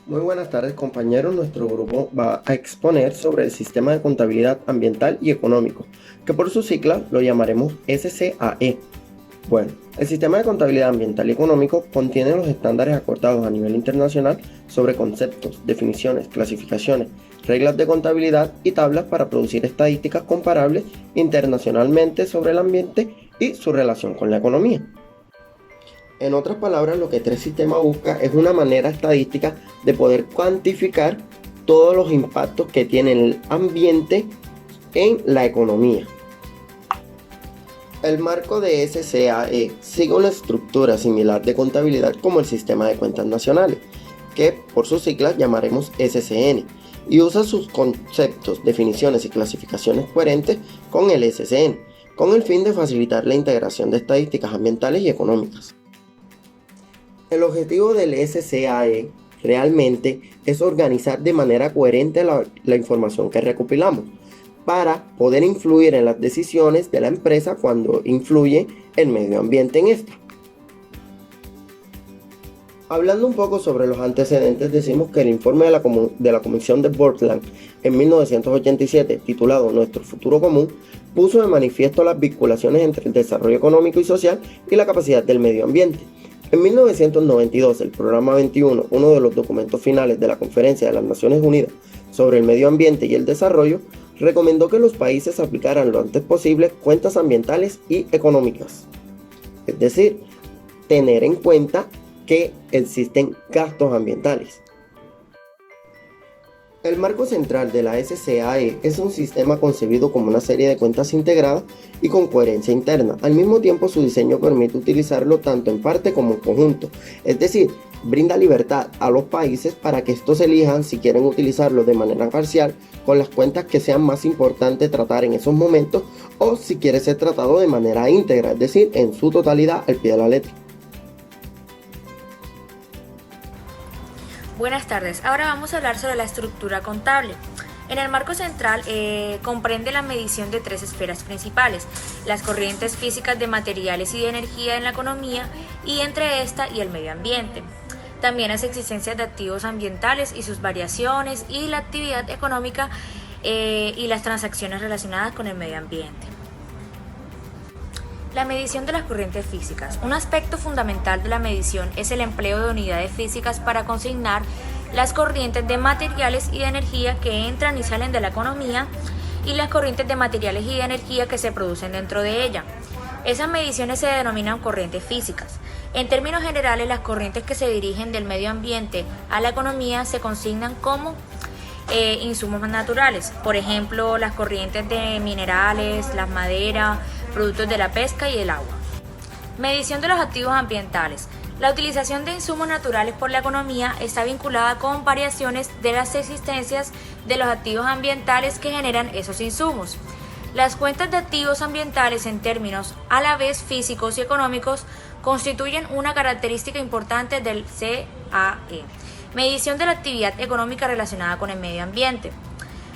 Muy buenas tardes, compañeros. Nuestro grupo va a exponer sobre el sistema de contabilidad ambiental y económico, que por su sigla lo llamaremos SCAE. Bueno, el sistema de contabilidad ambiental y económico contiene los estándares acordados a nivel internacional sobre conceptos, definiciones, clasificaciones, reglas de contabilidad y tablas para producir estadísticas comparables internacionalmente sobre el ambiente y su relación con la economía. En otras palabras, lo que este sistema busca es una manera estadística de poder cuantificar todos los impactos que tiene el ambiente en la economía. El marco de SCAE sigue una estructura similar de contabilidad como el Sistema de Cuentas Nacionales, que por sus siglas llamaremos SCN, y usa sus conceptos, definiciones y clasificaciones coherentes con el SCN, con el fin de facilitar la integración de estadísticas ambientales y económicas. El objetivo del SCAE realmente es organizar de manera coherente la información que recopilamos para poder influir en las decisiones de la empresa cuando influye el medio ambiente en esta. Hablando un poco sobre los antecedentes, decimos que el informe de la Comisión de Portland en 1987, titulado Nuestro futuro común, puso de manifiesto las vinculaciones entre el desarrollo económico y social y la capacidad del medio ambiente. En 1992, el Programa 21, uno de los documentos finales de la Conferencia de las Naciones Unidas sobre el Medio Ambiente y el Desarrollo, recomendó que los países aplicaran lo antes posible cuentas ambientales y económicas. Es decir, tener en cuenta que existen gastos ambientales. El marco central de la SCAE es un sistema concebido como una serie de cuentas integradas y con coherencia interna. Al mismo tiempo, su diseño permite utilizarlo tanto en parte como en conjunto, es decir, brinda libertad a los países para que estos elijan si quieren utilizarlo de manera parcial con las cuentas que sean más importantes tratar en esos momentos o si quiere ser tratado de manera íntegra, es decir, en su totalidad al pie de la letra. Buenas tardes, ahora vamos a hablar sobre la estructura contable. En el marco central comprende la medición de tres esferas principales, las corrientes físicas de materiales y de energía en la economía y entre esta y el medio ambiente. También las existencias de activos ambientales y sus variaciones y la actividad económica y las transacciones relacionadas con el medio ambiente. La medición de las corrientes físicas. Un aspecto fundamental de la medición es el empleo de unidades físicas para consignar las corrientes de materiales y de energía que entran y salen de la economía y las corrientes de materiales y de energía que se producen dentro de ella. Esas mediciones se denominan corrientes físicas. En términos generales, las corrientes que se dirigen del medio ambiente a la economía se consignan como insumos naturales, por ejemplo, las corrientes de minerales, las maderas, productos de la pesca y el agua. Medición de los activos ambientales. La utilización de insumos naturales por la economía está vinculada con variaciones de las existencias de los activos ambientales que generan esos insumos. Las cuentas de activos ambientales en términos a la vez físicos y económicos constituyen una característica importante del CAE. Medición de la actividad económica relacionada con el medio ambiente.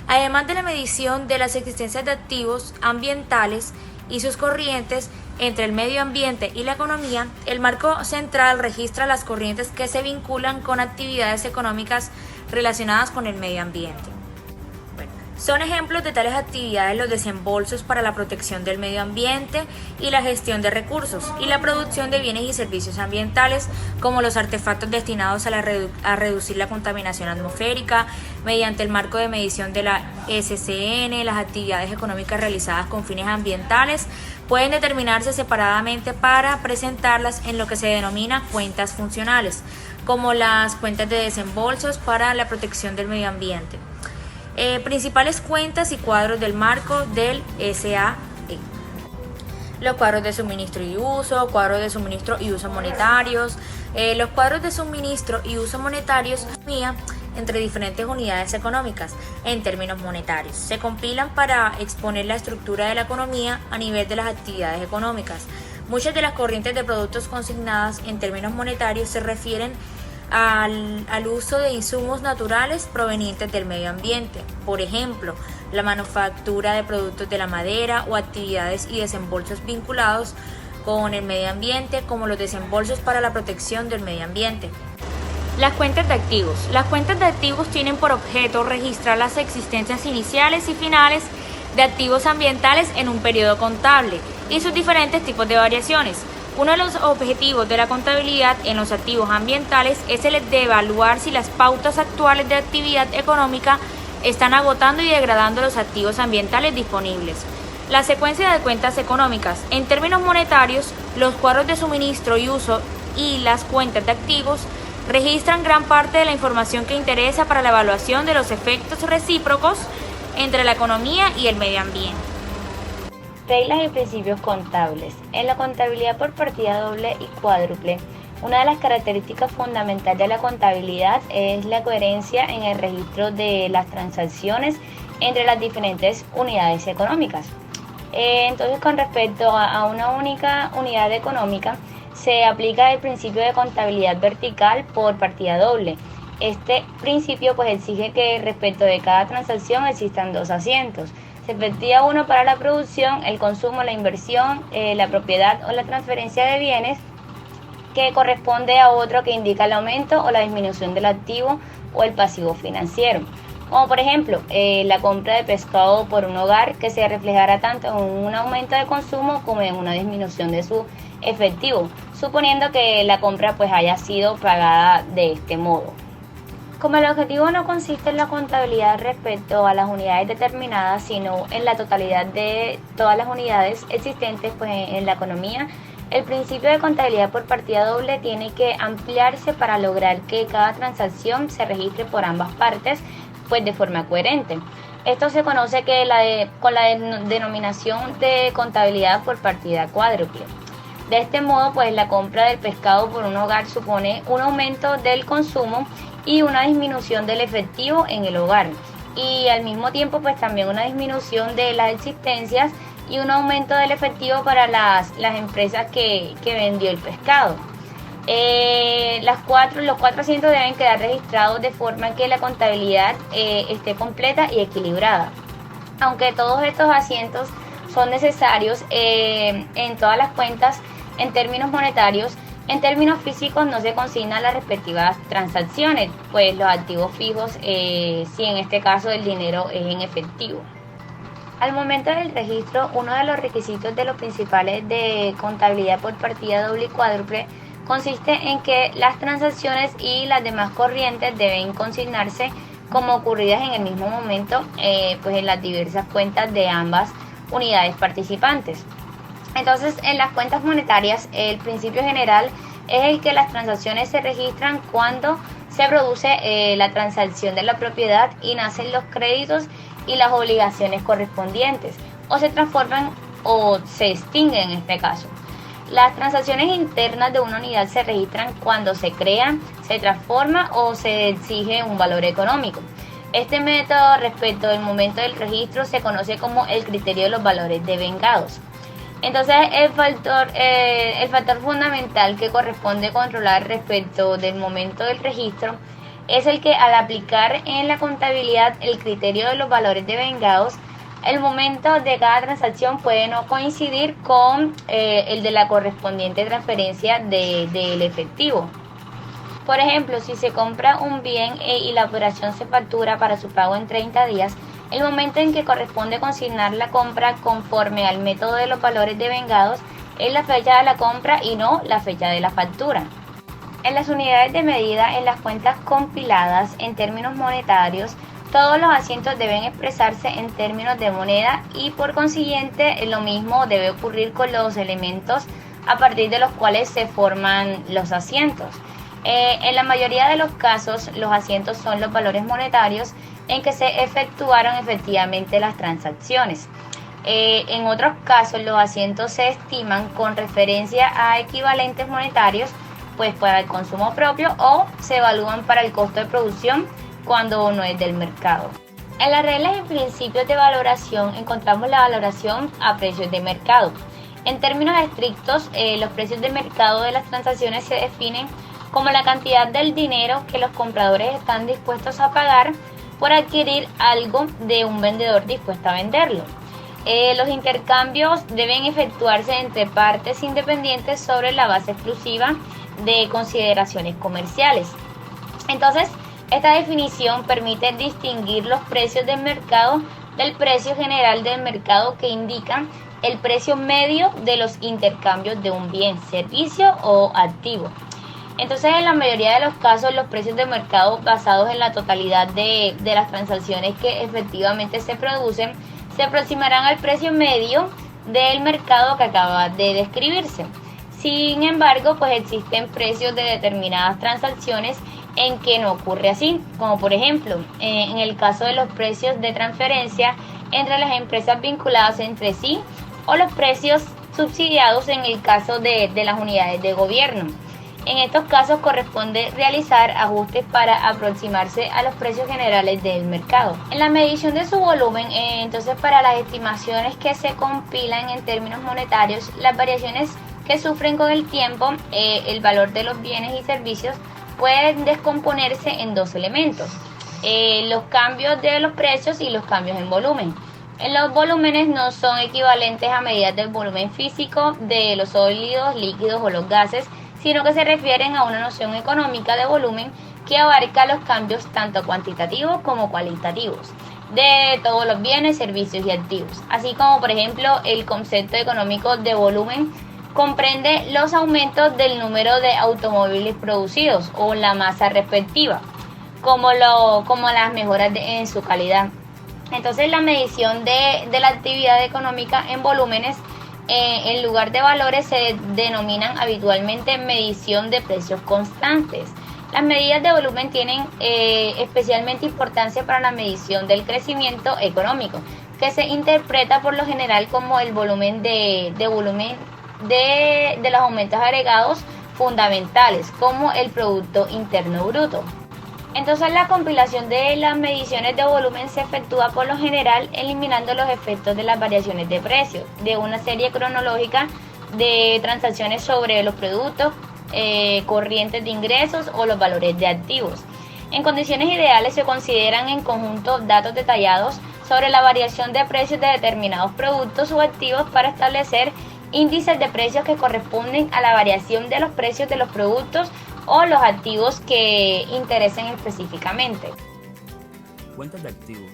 Además de la medición de las existencias de activos ambientales y sus corrientes entre el medio ambiente y la economía, el marco central registra las corrientes que se vinculan con actividades económicas relacionadas con el medio ambiente. Son ejemplos de tales actividades los desembolsos para la protección del medio ambiente y la gestión de recursos y la producción de bienes y servicios ambientales como los artefactos destinados a reducir la contaminación atmosférica mediante el marco de medición de la SCN. Las actividades económicas realizadas con fines ambientales pueden determinarse separadamente para presentarlas en lo que se denomina cuentas funcionales, como las cuentas de desembolsos para la protección del medio ambiente. Principales cuentas y cuadros del marco del SAE. Los cuadros de suministro y uso, cuadros de suministro y uso monetarios. Los cuadros de suministro y uso monetarios entre diferentes unidades económicas en términos monetarios. Se compilan para exponer la estructura de la economía a nivel de las actividades económicas. Muchas de las corrientes de productos consignadas en términos monetarios se refieren al uso de insumos naturales provenientes del medio ambiente, por ejemplo, la manufactura de productos de la madera o actividades y desembolsos vinculados con el medio ambiente, como los desembolsos para la protección del medio ambiente. Las cuentas de activos. Las cuentas de activos tienen por objeto registrar las existencias iniciales y finales de activos ambientales en un periodo contable y sus diferentes tipos de variaciones. Uno de los objetivos de la contabilidad en los activos ambientales es el de evaluar si las pautas actuales de actividad económica están agotando y degradando los activos ambientales disponibles. La secuencia de cuentas económicas. En términos monetarios, los cuadros de suministro y uso y las cuentas de activos registran gran parte de la información que interesa para la evaluación de los efectos recíprocos entre la economía y el medio ambiente. Reglas y principios contables. En la contabilidad por partida doble y cuádruple, una de las características fundamentales de la contabilidad es la coherencia en el registro de las transacciones entre las diferentes unidades económicas. Entonces, con respecto a una única unidad económica, se aplica el principio de contabilidad vertical por partida doble. Este principio exige que respecto de cada transacción existan dos asientos. Se efectúa uno para la producción, el consumo, la inversión, la propiedad o la transferencia de bienes, que corresponde a otro que indica el aumento o la disminución del activo o el pasivo financiero. Como por ejemplo, la compra de pescado por un hogar, que se reflejará tanto en un aumento de consumo como en una disminución de su efectivo, suponiendo que la compra haya sido pagada de este modo. Como el objetivo no consiste en la contabilidad respecto a las unidades determinadas, sino en la totalidad de todas las unidades existentes en la economía, el principio de contabilidad por partida doble tiene que ampliarse para lograr que cada transacción se registre por ambas partes de forma coherente. Esto se conoce con la denominación de contabilidad por partida cuádruple. De este modo, la compra del pescado por un hogar supone un aumento del consumo y una disminución del efectivo en el hogar, y al mismo tiempo también una disminución de las existencias y un aumento del efectivo para las empresas que vendió el pescado. Los cuatro asientos deben quedar registrados de forma que la contabilidad esté completa y equilibrada. Aunque todos estos asientos son necesarios en todas las cuentas en términos monetarios, en términos físicos no se consignan las respectivas transacciones, los activos fijos, si en este caso el dinero es en efectivo. Al momento del registro, uno de los requisitos de los principales de contabilidad por partida doble y cuádruple consiste en que las transacciones y las demás corrientes deben consignarse como ocurridas en el mismo momento en las diversas cuentas de ambas unidades participantes. Entonces, en las cuentas monetarias, el principio general es el que las transacciones se registran cuando se produce la transacción de la propiedad y nacen los créditos y las obligaciones correspondientes, o se transforman o se extinguen en este caso. Las transacciones internas de una unidad se registran cuando se crea, se transforma o se exige un valor económico. Este método respecto del momento del registro se conoce como el criterio de los valores devengados. Entonces, el factor fundamental que corresponde controlar respecto del momento del registro es el que, al aplicar en la contabilidad el criterio de los valores devengados, el momento de cada transacción puede no coincidir con el de la correspondiente transferencia del efectivo. Por ejemplo, si se compra un bien y la operación se factura para su pago en 30 días, el momento en que corresponde consignar la compra conforme al método de los valores devengados es la fecha de la compra y no la fecha de la factura. En las unidades de medida, en las cuentas compiladas en términos monetarios, todos los asientos deben expresarse en términos de moneda y por consiguiente lo mismo debe ocurrir con los elementos a partir de los cuales se forman los asientos. En la mayoría de los casos, los asientos son los valores monetarios en que se efectuaron efectivamente las transacciones. En otros casos, los asientos se estiman con referencia a equivalentes monetarios, para el consumo propio, o se evalúan para el costo de producción cuando no es del mercado. En las reglas y principios de valoración encontramos la valoración a precios de mercado. En términos estrictos, los precios de mercado de las transacciones se definen como la cantidad del dinero que los compradores están dispuestos a pagar por adquirir algo de un vendedor dispuesto a venderlo. Los intercambios deben efectuarse entre partes independientes sobre la base exclusiva de consideraciones comerciales. Entonces, esta definición permite distinguir los precios del mercado del precio general del mercado, que indican el precio medio de los intercambios de un bien, servicio o activo. Entonces, en la mayoría de los casos, los precios de mercado basados en la totalidad de las transacciones que efectivamente se producen se aproximarán al precio medio del mercado que acaba de describirse. Sin embargo, pues existen precios de determinadas transacciones en que no ocurre así, como por ejemplo, en el caso de los precios de transferencia entre las empresas vinculadas entre sí, o los precios subsidiados en el caso de las unidades de gobierno. En estos casos corresponde realizar ajustes para aproximarse a los precios generales del mercado. En la medición de su volumen, entonces, para las estimaciones que se compilan en términos monetarios, las variaciones que sufren con el tiempo, el valor de los bienes y servicios, pueden descomponerse en dos elementos: los cambios de los precios y los cambios en volumen. Los volúmenes no son equivalentes a medidas del volumen físico de los sólidos, líquidos o los gases, sino que se refieren a una noción económica de volumen que abarca los cambios tanto cuantitativos como cualitativos de todos los bienes, servicios y activos. Así como, por ejemplo, el concepto económico de volumen comprende los aumentos del número de automóviles producidos o la masa respectiva, como las mejoras en su calidad. Entonces, la medición de la actividad económica en volúmenes en lugar de valores se denominan habitualmente medición de precios constantes. Las medidas de volumen tienen especialmente importancia para la medición del crecimiento económico, que se interpreta por lo general como el volumen de los aumentos agregados fundamentales, como el Producto Interno Bruto. Entonces, la compilación de las mediciones de volumen se efectúa por lo general eliminando los efectos de las variaciones de precios de una serie cronológica de transacciones sobre los productos, corrientes de ingresos o los valores de activos. En condiciones ideales se consideran en conjunto datos detallados sobre la variación de precios de determinados productos o activos para establecer índices de precios que corresponden a la variación de los precios de los productos o los activos que interesen específicamente. Cuentas de activos.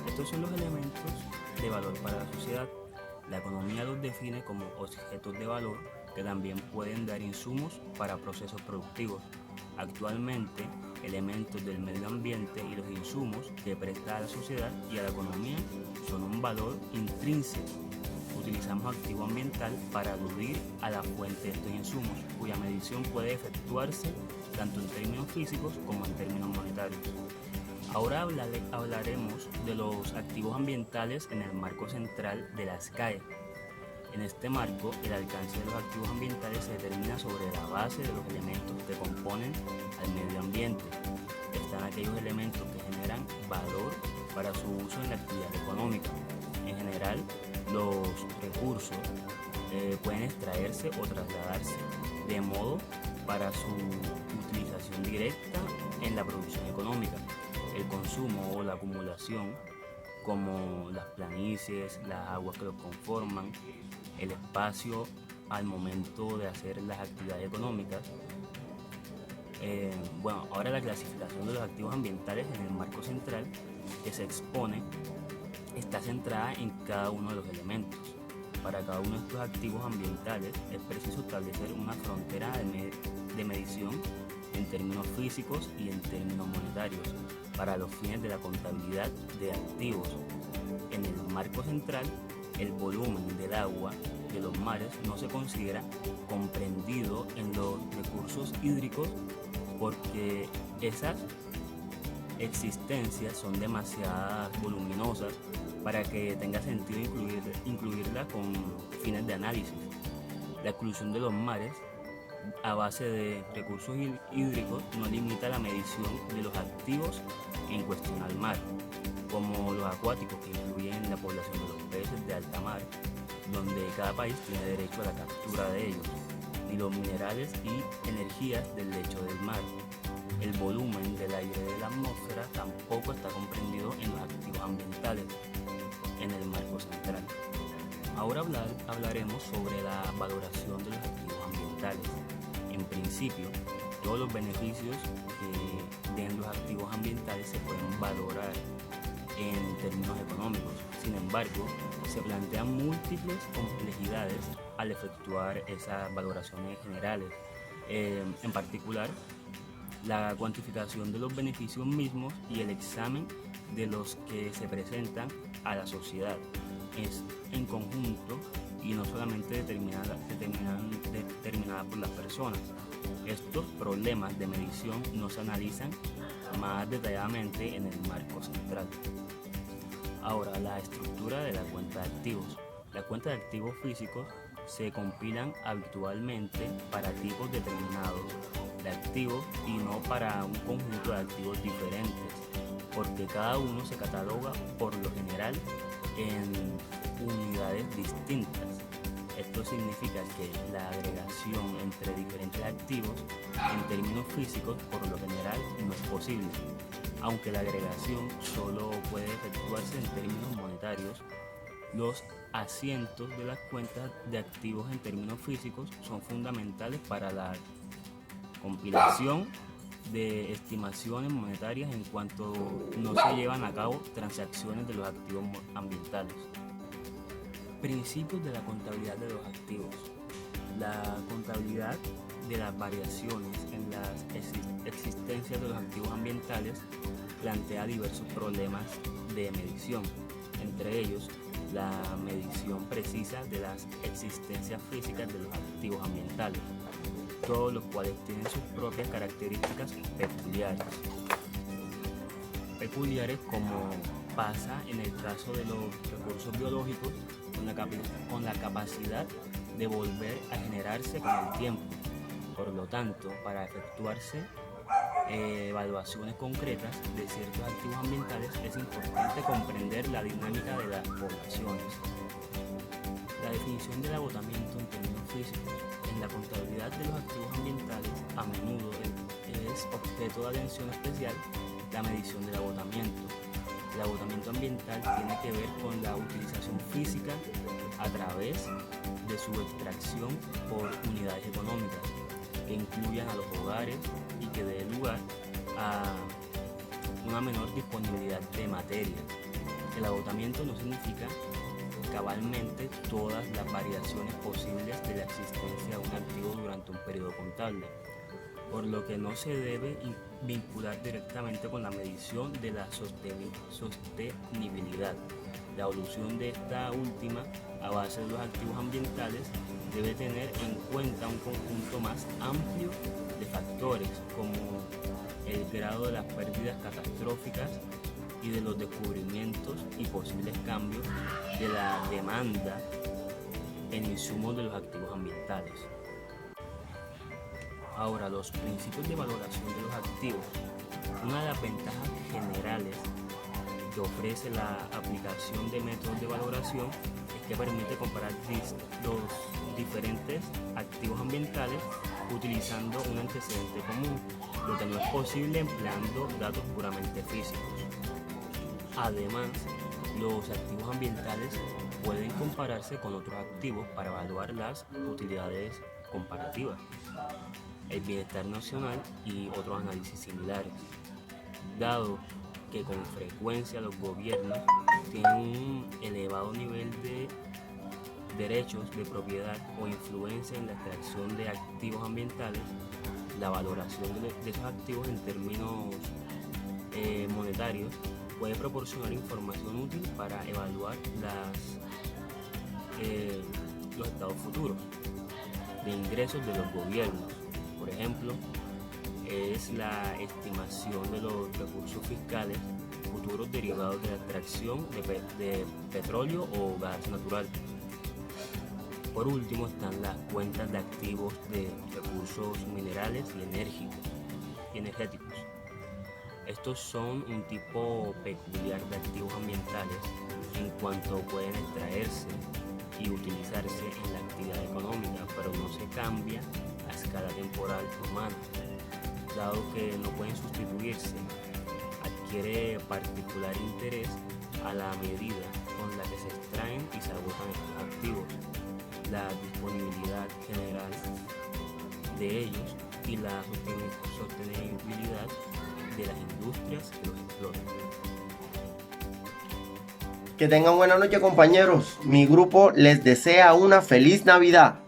Estos son los elementos de valor para la sociedad. La economía los define como objetos de valor que también pueden dar insumos para procesos productivos. Actualmente, elementos del medio ambiente y los insumos que presta a la sociedad y a la economía son un valor intrínseco. Utilizamos activo ambiental para aludir a la fuente de estos insumos, cuya medición puede efectuarse tanto en términos físicos como en términos monetarios. Ahora hablaremos de los activos ambientales en el marco central de las SCAE. En este marco, el alcance de los activos ambientales se determina sobre la base de los elementos que componen al medio ambiente. Están aquellos elementos que generan valor para su uso en la actividad económica. En general, los recursos pueden extraerse o trasladarse de modo para su utilización directa en la producción económica. El consumo o la acumulación, como las planicies, las aguas que los conforman, el espacio al momento de hacer las actividades económicas. Ahora la clasificación de los activos ambientales en el marco central que se expone está centrada en cada uno de los elementos. Para cada uno de estos activos ambientales es preciso establecer una frontera de medición en términos físicos y en términos monetarios para los fines de la contabilidad de activos. En el marco central, el volumen del agua de los mares no se considera comprendido en los recursos hídricos porque esas existencias son demasiado voluminosas para que tenga sentido incluirla con fines de análisis. La exclusión de los mares a base de recursos hídricos no limita la medición de los activos en cuestión al mar, como los acuáticos, que incluyen la población de los peces de alta mar, donde cada país tiene derecho a la captura de ellos, ni los minerales y energías del lecho del mar. El volumen del aire de la atmósfera tampoco está comprendido en los activos ambientales en el marco central. Ahora hablaremos sobre la valoración de los activos ambientales. En principio, Todos los beneficios que den los activos ambientales se pueden valorar en términos económicos. Sin embargo, se plantean múltiples complejidades al efectuar esas valoraciones generales. En particular, la cuantificación de los beneficios mismos y el examen de los que se presentan a la sociedad es en conjunto y no solamente determinada por las personas. Estos problemas de medición no se analizan más detalladamente en el marco central. Ahora, la estructura de la cuenta de activos. Las cuentas de activos físicos se compilan habitualmente para tipos determinados de activos y no para un conjunto de activos diferentes, porque cada uno se cataloga por lo general en unidades distintas. Esto significa que la agregación entre diferentes activos en términos físicos por lo general no es posible, aunque la agregación solo puede efectuarse en términos monetarios. Los asientos de las cuentas de activos en términos físicos son fundamentales para la compilación de estimaciones monetarias en cuanto no se llevan a cabo transacciones de los activos ambientales. Principios de la contabilidad de los activos. La contabilidad de las variaciones en las existencias de los activos ambientales plantea diversos problemas de medición, entre ellos la medición precisa de las existencias físicas de los activos ambientales, todos los cuales tienen sus propias características peculiares como pasa en el caso de los recursos biológicos, con la capacidad de volver a generarse con el tiempo. Por lo tanto, para efectuarse evaluaciones concretas de ciertos activos ambientales es importante comprender la dinámica de las poblaciones. La definición del agotamiento en términos físicos. En la contabilidad de los activos ambientales a menudo es objeto de atención especial la medición del agotamiento. El agotamiento ambiental tiene que ver con la utilización física a través de su extracción por unidades económicas que incluyan a los hogares y que dé lugar a una menor disponibilidad de materia. El agotamiento no significa cabalmente todas las variaciones posibles de la existencia de un activo durante un periodo contable, por lo que no se debe vincular directamente con la medición de la sostenibilidad. La evolución de esta última a base de los activos ambientales debe tener en cuenta un conjunto más amplio de factores como el grado de las pérdidas catastróficas y de los descubrimientos y posibles cambios de la demanda en insumos de los activos ambientales. Ahora, los principios de valoración de los activos. Una de las ventajas generales que ofrece la aplicación de métodos de valoración es que permite comparar los diferentes activos ambientales utilizando un antecedente común, lo que no es posible empleando datos puramente físicos. Además, los activos ambientales pueden compararse con otros activos para evaluar las utilidades comparativas, el bienestar nacional y otros análisis similares. Dado que con frecuencia los gobiernos tienen un elevado nivel de derechos de propiedad o influencia en la extracción de activos ambientales, la valoración de esos activos en términos monetarios puede proporcionar información útil para evaluar los estados futuros de ingresos de los gobiernos. Por ejemplo, es la estimación de los recursos fiscales futuros derivados de la extracción de petróleo o gas natural. Por último están las cuentas de activos de recursos minerales y energéticos. Estos son un tipo peculiar de activos ambientales en cuanto pueden extraerse y utilizarse en la actividad económica, pero no se cambia a escala temporal humana. Dado que no pueden sustituirse, adquiere particular interés a la medida con la que se extraen y se agotan estos activos. La disponibilidad general de ellos y la sostenibilidad de las industrias que los explotan. Que tengan buena noche, compañeros. Mi grupo les desea una feliz Navidad.